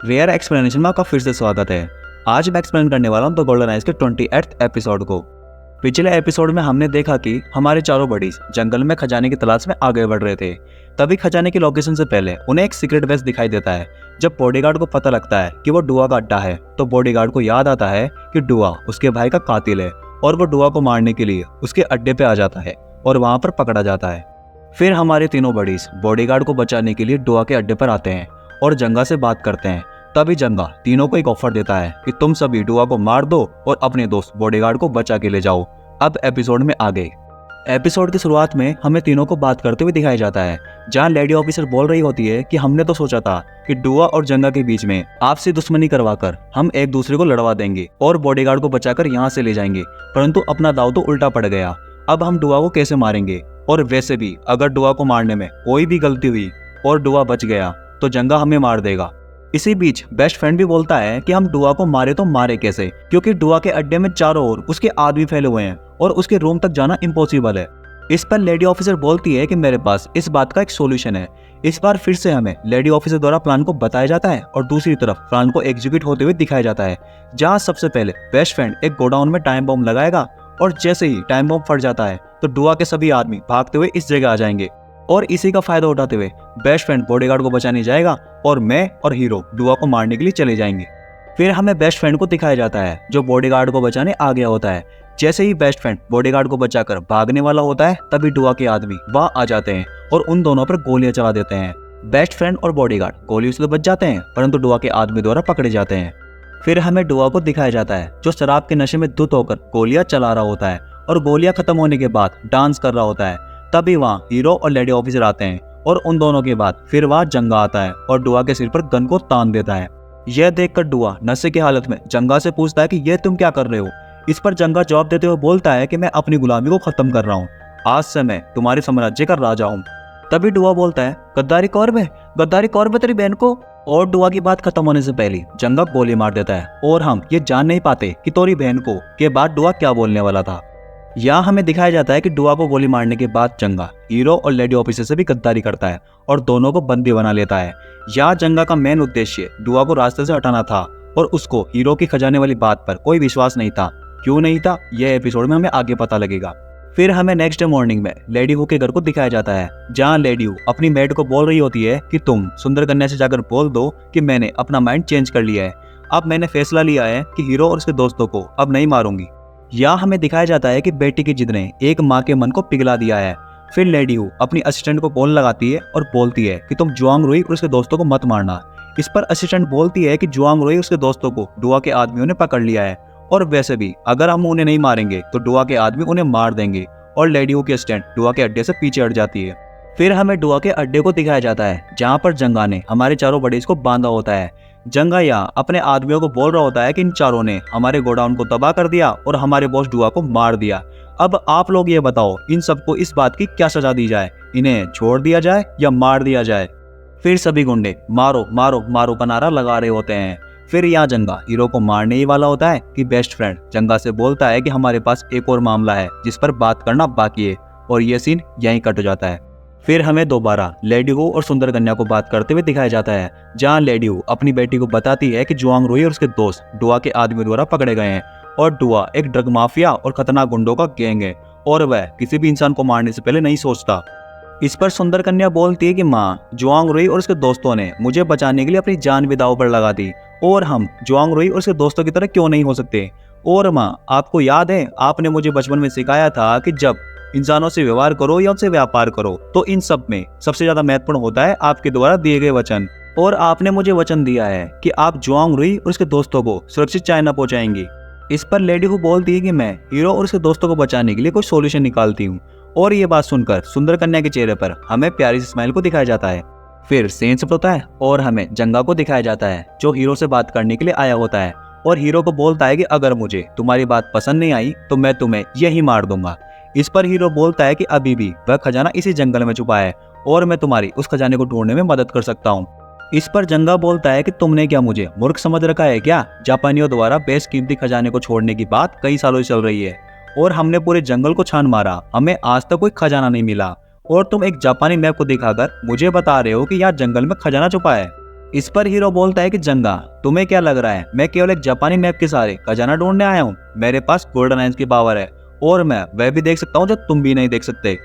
Rare explanation में आपका फिर से स्वागत है। आज मैं एक्सप्लेन करने वाला हूँ द गोल्डन आइज के 28th एपिसोड को। पिछले एपिसोड में हमने देखा कि हमारे चारों बडीज जंगल में खजाने की तलाश में आगे बढ़ रहे थे। तभी खजाने की लोकेशन से पहले उन्हें एक सीक्रेट बेस दिखाई देता है। जब बॉडीगार्ड को पता लगता है कि वो डुआ का अड्डा है तो बॉडीगार्ड को याद आता है कि डुआ उसके भाई का कातिल है और वो डुआ को मारने के लिए उसके अड्डे पे आ जाता है और वहां पर पकड़ा जाता है। फिर हमारे तीनों बडीज बॉडीगार्ड को बचाने के लिए डुआ के अड्डे पर आते हैं और जंगा से बात करते हैं। तभी जंगा तीनों को एक ऑफर देता है कि तुम सभी डुआ को मार दो और अपने दोस्त बॉडीगार्ड को बचा के ले जाओ। अब एपिसोड में आ गए। एपिसोड की शुरुआत में हमें तीनों को बात करते हुए दिखाया जाता है, जहां लेडी ऑफिसर बोल रही होती है कि हमने तो सोचा था कि डुआ और जंगा के बीच में आपसी दुश्मनी करवाकर हम एक दूसरे को लड़वा देंगे और बॉडीगार्ड को बचाकर यहाँ से ले जाएंगे, परंतु अपना दाव तो उल्टा पड़ गया। अब हम डुआ को कैसे मारेंगे? और वैसे भी अगर डुआ को मारने में कोई भी गलती हुई और डुआ बच गया तो जंगा हमें मार देगा। इसी बीच बेस्ट फ्रेंड भी बोलता है कि हम डुआ को मारे तो मारे कैसे, क्योंकि डुआ के अड्डे में चारों ओर उसके आदमी फैले हुए हैं और उसके रूम तक जाना इम्पॉसिबल है। इस पर लेडी ऑफिसर बोलती है कि मेरे पास इस बात का एक सॉल्यूशन है। इस बार फिर से हमें लेडी ऑफिसर द्वारा प्लान को बताया जाता है और दूसरी तरफ प्लान को एग्जीक्यूट होते हुए दिखाया जाता है, जहाँ सबसे पहले बेस्ट फ्रेंड एक गोडाउन में टाइम बम लगाएगा और जैसे ही टाइम बम फट जाता है तो डुआ के सभी आदमी भागते हुए इस जगह आ जाएंगे और इसी का फायदा उठाते हुए बेस्ट फ्रेंड बॉडीगार्ड को बचाने जाएगा और मैं और हीरो डुआ को मारने के लिए चले जाएंगे। फिर हमें बेस्ट फ्रेंड को दिखाया जाता है जो बॉडीगार्ड को बचाने आ गया होता है। जैसे ही बेस्ट फ्रेंड बॉडीगार्ड को बचाकर भागने वाला होता है तभी डुआ के आदमी वहां आ जाते हैं और उन दोनों पर गोलियां चला देते हैं। बेस्ट फ्रेंड और बॉडीगार्ड गोलियों से तो बच जाते हैं, परंतु डुआ के आदमी द्वारा पकड़े जाते हैं। फिर हमें डुआ को दिखाया जाता है जो शराब के नशे में धुत होकर गोलियां चला रहा होता है और गोलियां खत्म होने के बाद डांस कर रहा होता है। तभी वहाँ हीरो और लेडी ऑफिसर आते हैं और उन दोनों के बाद फिर वहाँ जंगा आता है और डुआ के सिर पर गन को तान देता है। यह देखकर डुआ नशे की हालत में जंगा से पूछता है कि यह तुम क्या कर रहे हो। इस पर जंगा जवाब देते हुए बोलता है कि मैं अपनी गुलामी को खत्म कर रहा हूँ, आज से मैं तुम्हारे साम्राज्य का राजा हूँ। तभी डुआ बोलता है गद्दारी कौर में तेरी बहन को। और डुआ की बात खत्म होने से पहले जंगा गोली मार देता है और हम ये जान नहीं पाते कि तोरी बहन को के बाद डुआ क्या बोलने वाला था। यहाँ हमें दिखाया जाता है कि डुआ को गोली मारने के बाद जंगा हीरो और लेडी ऑफिसर से भी गद्दारी करता है और दोनों को बंदी बना लेता है। यहाँ जंगा का मेन उद्देश्य डुआ को रास्ते से हटाना था और उसको हीरो की खजाने वाली बात पर कोई विश्वास नहीं था। क्यों नहीं था, यह एपिसोड में हमें आगे पता लगेगा। फिर हमें नेक्स्ट डे मॉर्निंग में लेडी हू के घर को दिखाया जाता है, जहाँ लेडी हू अपनी मेड को बोल रही होती है कि तुम सुंदर कन्या से जाकर बोल दो कि मैंने अपना माइंड चेंज कर लिया है। अब मैंने फैसला लिया है कि हीरो और उसके दोस्तों को अब नहीं मारूंगी। यहाँ हमें दिखाया जाता है कि बेटी की जिद ने एक माँ के मन को पिघला दिया है। फिर लेडी हू अपनी असिस्टेंट को कॉल लगाती है और बोलती है कि तुम जुआंग रुई और उसके दोस्तों को मत मारना। इस पर असिस्टेंट बोलती है कि जुआंग रुई और उसके दोस्तों को डुआ के आदमियों ने पकड़ लिया है और वैसे भी अगर हम उन्हें नहीं मारेंगे तो डुआ के आदमी उन्हें मार देंगे। और लेडी हू की असिस्टेंट डुआ के अड्डे से पीछे हट जाती है। फिर हमें डुआ के अड्डे को दिखाया जाता है, जहाँ पर जंगा ने हमारे चारों बडीज को बांधा होता है। जंगा यहाँ अपने आदमियों को बोल रहा होता है कि इन चारों ने हमारे गोडाउन को तबाह कर दिया और हमारे बॉस डुआ को मार दिया। अब आप लोग ये बताओ इन सबको इस बात की क्या सजा दी जाए, इन्हें छोड़ दिया जाए या मार दिया जाए? फिर सभी गुंडे मारो मारो मारो का नारा लगा रहे होते हैं। फिर यहाँ जंगा हीरो को मारने ही वाला होता है कि बेस्ट फ्रेंड जंगा से बोलता है कि हमारे पास एक और मामला है जिस पर बात करना बाकी है, और ये सीन यहीं कट जाता है। फिर हमें दोबारा लेडी हू और सुंदर कन्या को बात करते हुए दिखाया जाता है, जहाँ लेडी हू अपनी बेटी को बताती है कि जुआंग रुई और उसके दोस्त डुआ के आदमी द्वारा पकड़े गए हैं और डुआ एक ड्रग माफिया और खतरनाक गुंडों का गैंग है और वह किसी भी इंसान को मारने से पहले नहीं सोचता। इस पर सुंदर कन्या बोलती है कि माँ, जुआंग रुई और उसके दोस्तों ने मुझे बचाने के लिए अपनी जान भी दांव पर लगा दी और हम जुआंग रुई और उसके दोस्तों की तरह क्यों नहीं हो सकते। और माँ, आपको याद है आपने मुझे बचपन में सिखाया था कि जब इंसानों से व्यवहार करो या उनसे व्यापार करो तो इन सब में सबसे ज्यादा महत्वपूर्ण होता है आपके द्वारा दिए गए वचन। और आपने मुझे वचन दिया है कि आप जुआंग रुई और उसके दोस्तों को सुरक्षित चाइना पहुंचाएंगी। इस पर लेडी हू बोलती है कि मैं हीरो और उसके दोस्तों को बचाने के लिए कोई सोल्यूशन निकालती हूँ। और ये बात सुनकर सुंदर कन्या के चेहरे पर हमें प्यारी सी स्माइल को दिखाया जाता है। फिर सीन शिफ्ट होता है और हमें जंगा को दिखाया जाता है जो हीरो से बात करने के लिए आया होता है और हीरो को बोलता है कि अगर मुझे तुम्हारी बात पसंद नहीं आई तो मैं तुम्हें यही मार दूंगा। इस पर हीरो बोलता है कि अभी भी वह खजाना इसी जंगल में छुपा है और मैं तुम्हारी उस खजाने को ढूंढने में मदद कर सकता हूँ। इस पर जंगा बोलता है कि तुमने क्या मुझे मूर्ख समझ रखा है क्या? जापानियों द्वारा बेशकीमती खजाने को छोड़ने की बात कई सालों से चल रही है और हमने पूरे जंगल को छान मारा, हमें आज तक कोई खजाना नहीं मिला और तुम एक जापानी मैप को दिखाकर मुझे बता रहे हो कि यहाँ जंगल में खजाना छुपा है। इस पर हीरो बोलता है कि जंगा, तुम्हें क्या लग रहा है मैं केवल एक जापानी मैप के सहारे खजाना ढूंढने आया हूँ? मेरे पास गोल्डन आइज की पावर है और मैं वह भी देख सकता हूँ जो तुम भी नहीं देख सकते।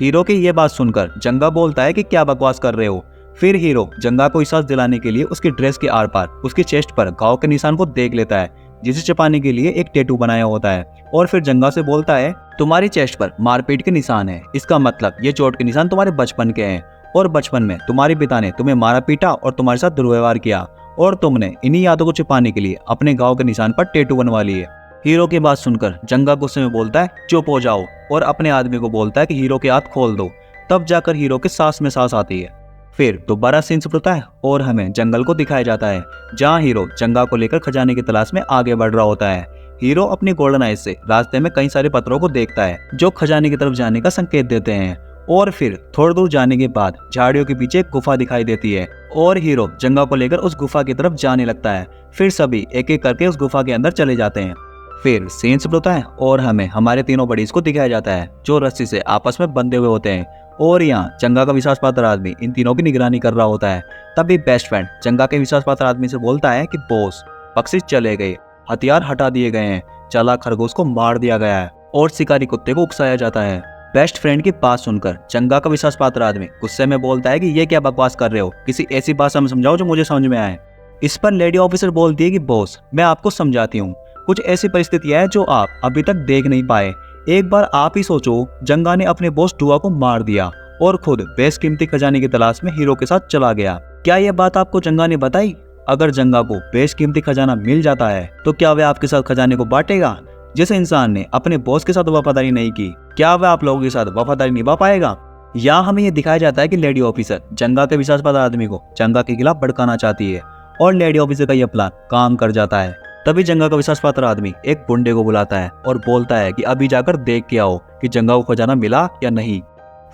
हीरो की ये बात सुनकर जंगा बोलता है कि क्या बकवास कर रहे हो। फिर हीरो जंगा को एहसास दिलाने के लिए उसकी ड्रेस के आर पार उसकी चेस्ट पर घाव के निशान को देख लेता है, जिसे छिपाने के लिए एक टैटू बनाया होता है। और फिर जंगा से बोलता है, तुम्हारी चेस्ट पर मारपीट के निशान है, इसका मतलब ये चोट के निशान तुम्हारे बचपन के हैं और बचपन में तुम्हारे पिता ने तुम्हें मारा पीटा और तुम्हारे साथ दुर्व्यवहार किया और तुमने इन्हीं यादों को छिपाने के लिए अपने घाव के निशान पर टैटू बनवा लिए। हीरो की बात सुनकर जंगा गुस्से में बोलता है, चुप हो जाओ, और अपने आदमी को बोलता है कि हीरो के हाथ खोल दो। तब जाकर हीरो के सांस में सांस आती है। फिर दोबारा सीन होता है और हमें जंगल को दिखाया जाता है, जहाँ हीरो जंगा को लेकर खजाने की तलाश में आगे बढ़ रहा होता है। हीरो अपनी गोल्डन आइज से रास्ते में कई सारे पत्थरों को देखता है जो खजाने की तरफ जाने का संकेत देते हैं। और फिर थोड़ी दूर जाने के बाद झाड़ियों के पीछे एक गुफा दिखाई देती है और हीरो जंगा को लेकर उस गुफा की तरफ जाने लगता है। फिर सभी एक एक करके उस गुफा के अंदर चले जाते हैं। फिर सीन होता है और हमें हमारे तीनों बडीज को दिखाया जाता है जो रस्सी से आपस में बंधे हुए होते हैं और यहाँ जंगा का विश्वास पात्र आदमी इन तीनों की निगरानी कर रहा होता है। तभी बेस्ट फ्रेंड जंगा के विश्वास पात्र आदमी से बोलता है कि बॉस, पक्षी चले गए, हथियार हटा दिए गए हैं, चालाक खरगोश को मार दिया गया है और शिकारी कुत्ते को उकसाया जाता है। बेस्ट फ्रेंड की बात सुनकर जंगा का विश्वास पात्र आदमी गुस्से में बोलता है कि ये क्या बकवास कर रहे हो, किसी ऐसी भाषा में समझाओ जो मुझे समझ में आए। इस पर लेडी ऑफिसर बोलती है कि बॉस, मैं आपको समझाती हूँ, कुछ ऐसी परिस्थितियां हैं जो आप अभी तक देख नहीं पाए। एक बार आप ही सोचो, जंगा ने अपने बॉस डुआ को मार दिया और खुद बेशकीमती खजाने की तलाश में हीरो के साथ चला गया। क्या यह बात आपको जंगा ने बताई? अगर जंगा को बेशकीमती खजाना मिल जाता है तो क्या वह आपके साथ खजाने को बांटेगा? जिस इंसान ने अपने बॉस के साथ वफादारी नहीं की, क्या वह आप लोगों के साथ वफादारी निभा पाएगा? यहाँ हमें यह दिखाया जाता है कि लेडी ऑफिसर जंगा के विश्वासपात्र आदमी को जंगा के खिलाफ भड़काना चाहती है और लेडी ऑफिसर का यह प्लान काम कर जाता है। तभी जंगा का विश्वासपात्र आदमी एक गुंडे को बुलाता है और बोलता है कि अभी जाकर देख के आओ कि जंगा को खजाना मिला या नहीं।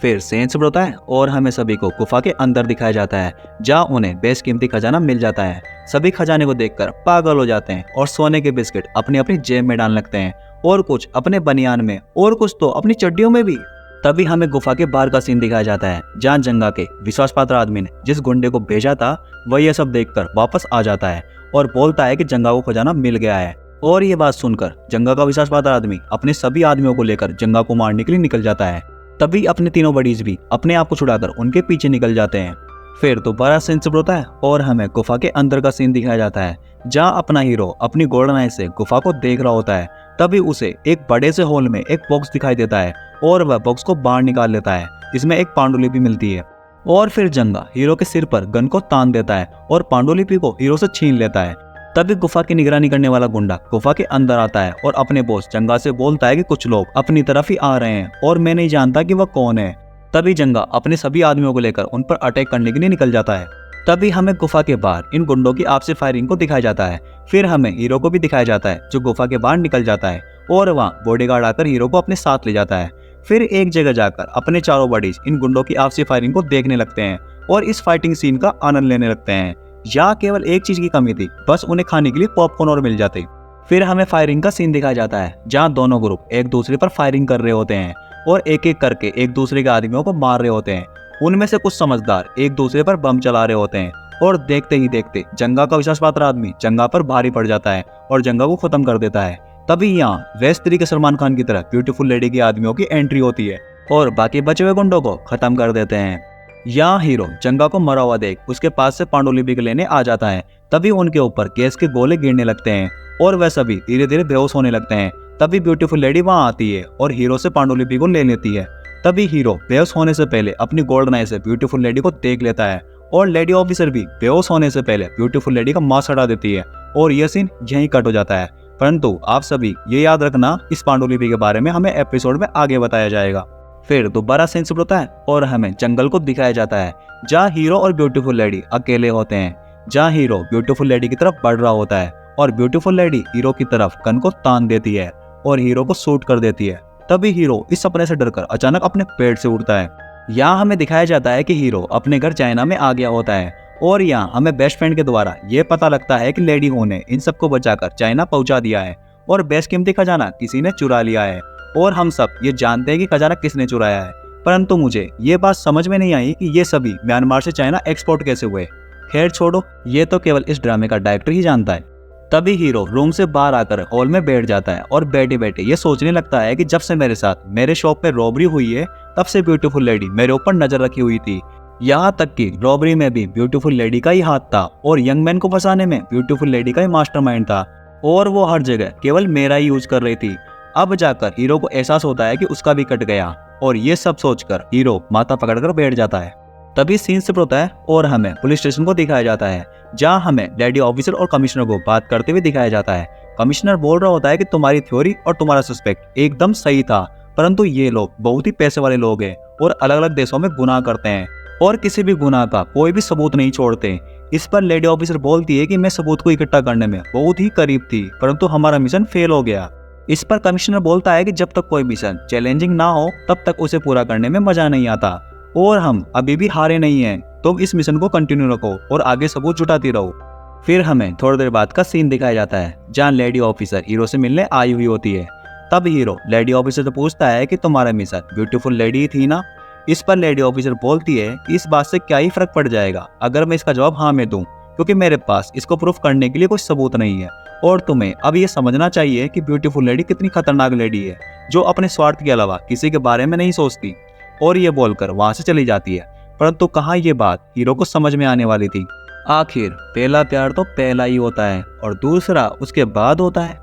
फिर सेंस होता है और हमें सभी को गुफा के अंदर दिखाया जाता है, जहाँ उन्हें बेशकीमती खजाना मिल जाता है। सभी खजाने को देखकर पागल हो जाते हैं और सोने के बिस्किट अपनी अपनी जेब में डालने लगते हैं और कुछ अपने बनियान में और कुछ तो अपनी चड्डियों में भी। तभी हमें गुफा के बाहर का सीन दिखाया जाता है, जहाँ जंगा के विश्वासपात्र आदमी ने जिस गुंडे को भेजा था वह यह सब देखकर वापस आ जाता है और बोलता है कि जंगा को खजाना मिल गया है। और ये बात सुनकर जंगा का विश्वासपात्र आदमी अपने सभी आदमियों को लेकर जंगा को मारने के लिए निकल जाता है। तभी अपने तीनों बडीज भी अपने आप को छुड़ाकर उनके पीछे निकल जाते हैं। फिर दोबारा सीन होता है और हमें गुफा के अंदर का सीन दिखाया जाता है, जहाँ अपना हीरो अपनी गोल्डन आइज से गुफा को देख रहा होता है। तभी उसे एक बड़े से हॉल में एक बॉक्स दिखाई देता है और वह बॉक्स को बाहर निकाल लेता है, जिसमें एक पांडुलिपि मिलती है। और फिर जंगा हीरो के सिर पर गन को तान देता है और पांडुलिपि को हीरो से छीन लेता है। तभी गुफा की निगरानी करने वाला गुंडा गुफा के अंदर आता है और अपने बॉस जंगा से बोलता है कि कुछ लोग अपनी तरफ ही आ रहे हैं और मैं नहीं जानता कि वह कौन है। तभी जंगा अपने सभी आदमियों को लेकर उन पर अटैक करने के लिए निकल जाता है। तभी हमें गुफा के बाहर इन गुंडों की आपसी फायरिंग को दिखाया जाता है। फिर हमें हीरो को भी दिखाया जाता है, जो गुफा के बाहर निकल जाता है और वहाँ बॉडीगार्ड आकर हीरो को अपने साथ ले जाता है। फिर एक जगह जाकर अपने चारों बडीज इन गुंडों की आपसी फायरिंग को देखने लगते हैं और इस फाइटिंग सीन का आनंद लेने लगते हैं। यहाँ केवल एक चीज की कमी थी, बस उन्हें खाने के लिए पॉपकॉर्न और मिल जाते। फिर हमें फायरिंग का सीन दिखाया जाता है, जहाँ दोनों ग्रुप एक दूसरे पर फायरिंग कर रहे होते हैं और एक एक करके एक दूसरे के आदमियों को मार रहे होते हैं। उनमें से कुछ समझदार एक दूसरे पर बम चला रहे होते हैं और देखते ही देखते जंगा का विश्वासपात्र आदमी जंगा पर भारी पड़ जाता है और जंगा को खत्म कर देता है। तभी यहाँ वेस्ट तरीके सलमान खान की तरह ब्यूटीफुल लेडी के आदमियों की एंट्री होती है और बाकी बचे हुए गुंडों को खत्म कर देते हैं। यहाँ हीरो जंगा को मरा हुआ देख उसके पास से पांडुलिपि लेने आ जाता है। तभी उनके ऊपर गैस के गोले गिरने लगते हैं और वह सभी धीरे धीरे बेहोश होने लगते हैं। तभी ब्यूटीफुल लेडी वहाँ आती है और हीरो से पांडुलिपि को ले लेती है। तभी हीरो बेहोश होने से पहले अपनी गोल्डन आई से ब्यूटीफुल लेडी को देख लेता है और लेडी ऑफिसर भी बेहोश होने से पहले ब्यूटीफुल लेडी का मास्क हटा देती है और यह सीन यहीं कट हो जाता है। परंतु आप सभी ये याद रखना, इस पांडुलिपि के बारे में हमें एपिसोड में आगे बताया जाएगा। फिर दोबारा सीन होता है और हमें जंगल को दिखाया जाता है, जहाँ हीरो और ब्यूटीफुल लेडी अकेले होते हैं। जहाँ हीरो ब्यूटीफुल लेडी की तरफ बढ़ रहा होता है और ब्यूटीफुल लेडी हीरो की तरफ गन को तान देती है और हीरो को शूट कर देती है। तभी हीरो इस सपने से डरकर अचानक अपने पेट से उठता है। यहाँ हमें दिखाया जाता है कि हीरो अपने घर चाइना में आ गया होता है और यहाँ हमें बेस्ट फ्रेंड के द्वारा ये पता लगता है कि लेडी हो ने इन सबको बचाकर चाइना पहुंचा दिया है और बेशकीमती खजाना किसी ने चुरा लिया है। और हम सब ये जानते हैं कि खजाना किसने चुराया है, परंतु मुझे ये बात समझ में नहीं आई कि ये सभी म्यांमार से चाइना एक्सपोर्ट कैसे हुए। खैर छोड़ो, ये तो केवल इस ड्रामे का डायरेक्टर ही जानता है। तभी हीरो रूम से बाहर आकर हॉल में बैठ जाता है और बैठे बैठे ये सोचने लगता है कि जब से मेरे साथ मेरे शॉप में रॉबरी हुई है तब से ब्यूटीफुल लेडी मेरे ऊपर नजर रखी हुई थी। यहाँ तक कि रॉबरी में भी ब्यूटीफुल लेडी का ही हाथ था और यंग मैन को फंसाने में ब्यूटीफुल लेडी का ही मास्टरमाइंड था और वो हर जगह केवल मेरा ही यूज कर रही थी। अब जाकर हीरो को एहसास होता है कि उसका भी कट गया और ये सब सोचकर हीरो माथा पकड़कर बैठ जाता है। तभी सीन शिफ्ट होता है और हमें पुलिस स्टेशन को दिखाया जाता है, जहां हमें लेडी ऑफिसर और कमिश्नर को बात करते हुए दिखाया जाता है। कमिश्नर बोल रहा होता है कि तुम्हारी थ्योरी और तुम्हारा सस्पेक्ट एकदम सही था, परंतु ये लोग बहुत ही पैसे वाले लोग हैं और अलग अलग देशों में गुनाह करते हैं और किसी भी गुनाह का कोई भी सबूत नहीं छोड़ते। इस पर लेडी ऑफिसर बोलती है कि मैं सबूत को इकट्ठा करने में बहुत ही करीब थी, परंतु हमारा मिशन फेल हो गया। इस पर कमिश्नर बोलता है कि जब तक कोई मिशन चैलेंजिंग ना हो तब तक उसे पूरा करने में मजा नहीं आता और हम अभी भी हारे नहीं हैं। तुम इस मिशन को कंटिन्यू रखो और आगे सबूत जुटाती रहो। फिर हमें थोड़ी देर बाद का सीन दिखाया जाता है जहाँ लेडी ऑफिसर हीरो से मिलने आई हुई होती है। तब हीरो लेडी ऑफिसर से पूछता है कि तुम्हारा मिशन ब्यूटीफुल लेडी थी ना। इस पर लेडी ऑफिसर बोलती है कि इस बात से क्या ही फर्क पड़ जाएगा अगर मैं इसका जवाब हाँ में दूं, क्योंकि मेरे पास इसको प्रूफ करने के लिए कोई सबूत नहीं है और तुम्हें अब ये समझना चाहिए कि ब्यूटीफुल लेडी कितनी खतरनाक लेडी है जो अपने स्वार्थ के अलावा किसी के बारे में नहीं सोचती। और ये बोलकर वहां से चली जाती है, परंतु कहाँ ये बात हीरो को समझ में आने वाली थी। आखिर पहला प्यार तो पहला ही होता है और दूसरा उसके बाद होता है।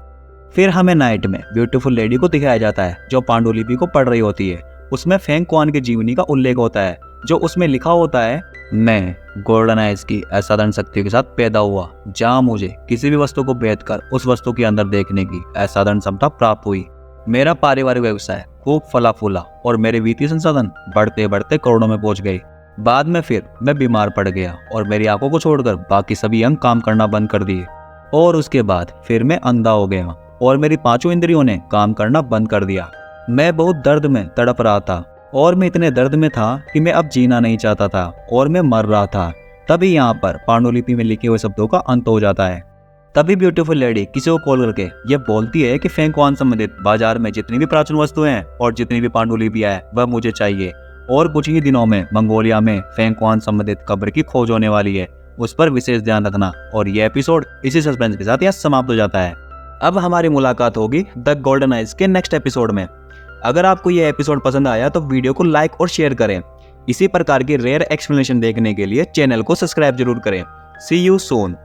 फिर हमें नाइट में ब्यूटीफुल लेडी को दिखाया जाता है जो पांडुलिपि को पढ़ रही होती है। उसमें फेंग क्वान की जीवनी का उल्लेख होता है, जो उसमें लिखा होता है, मैं गोल्डन आइज की असाधारण शक्तियों के साथ पैदा हुआ, जहाँ मुझे किसी भी वस्तु को भेद कर उस वस्तु के अंदर देखने की असाधारण क्षमता प्राप्त हुई। मेरा पारिवारिक व्यवसाय खूब फला फूला और मेरे वित्तीय संसाधन बढ़ते बढ़ते करोड़ों में पहुंच गए। बाद में फिर मैं बीमार पड़ गया और मेरी आंखों को छोड़कर बाकी सभी अंग काम करना बंद कर दिए और उसके बाद फिर मैं अंधा हो गया और मेरी पांचों इंद्रियों ने काम करना बंद कर दिया। मैं बहुत दर्द में तड़प रहा था और मैं इतने दर्द में था कि मैं अब जीना नहीं चाहता था और मैं मर रहा था। तभी यहाँ पर पांडुलिपि में लिखे हुए शब्दों का अंत हो जाता है। तभी ब्यूटीफुल लेडी किसी को कॉल करके ये बोलती है कि फेंग क्वान संबंधित बाजार में जितनी भी प्राचीन वस्तुएं हैं और जितनी भी पांडुलिपियां है वह मुझे चाहिए और कुछ ही दिनों में मंगोलिया में फेंग क्वान संबंधित कब्र की खोज होने वाली है, उस पर विशेष ध्यान रखना। और ये एपिसोड इसी सस्पेंस के साथ यहाँ समाप्त हो जाता है। अब हमारी मुलाकात होगी द गोल्डन आइज के नेक्स्ट एपिसोड में। अगर आपको ये एपिसोड पसंद आया तो वीडियो को लाइक और शेयर करें। इसी प्रकार की रेयर एक्सप्लेनेशन देखने के लिए चैनल को सब्सक्राइब जरूर करें। सी यू सून।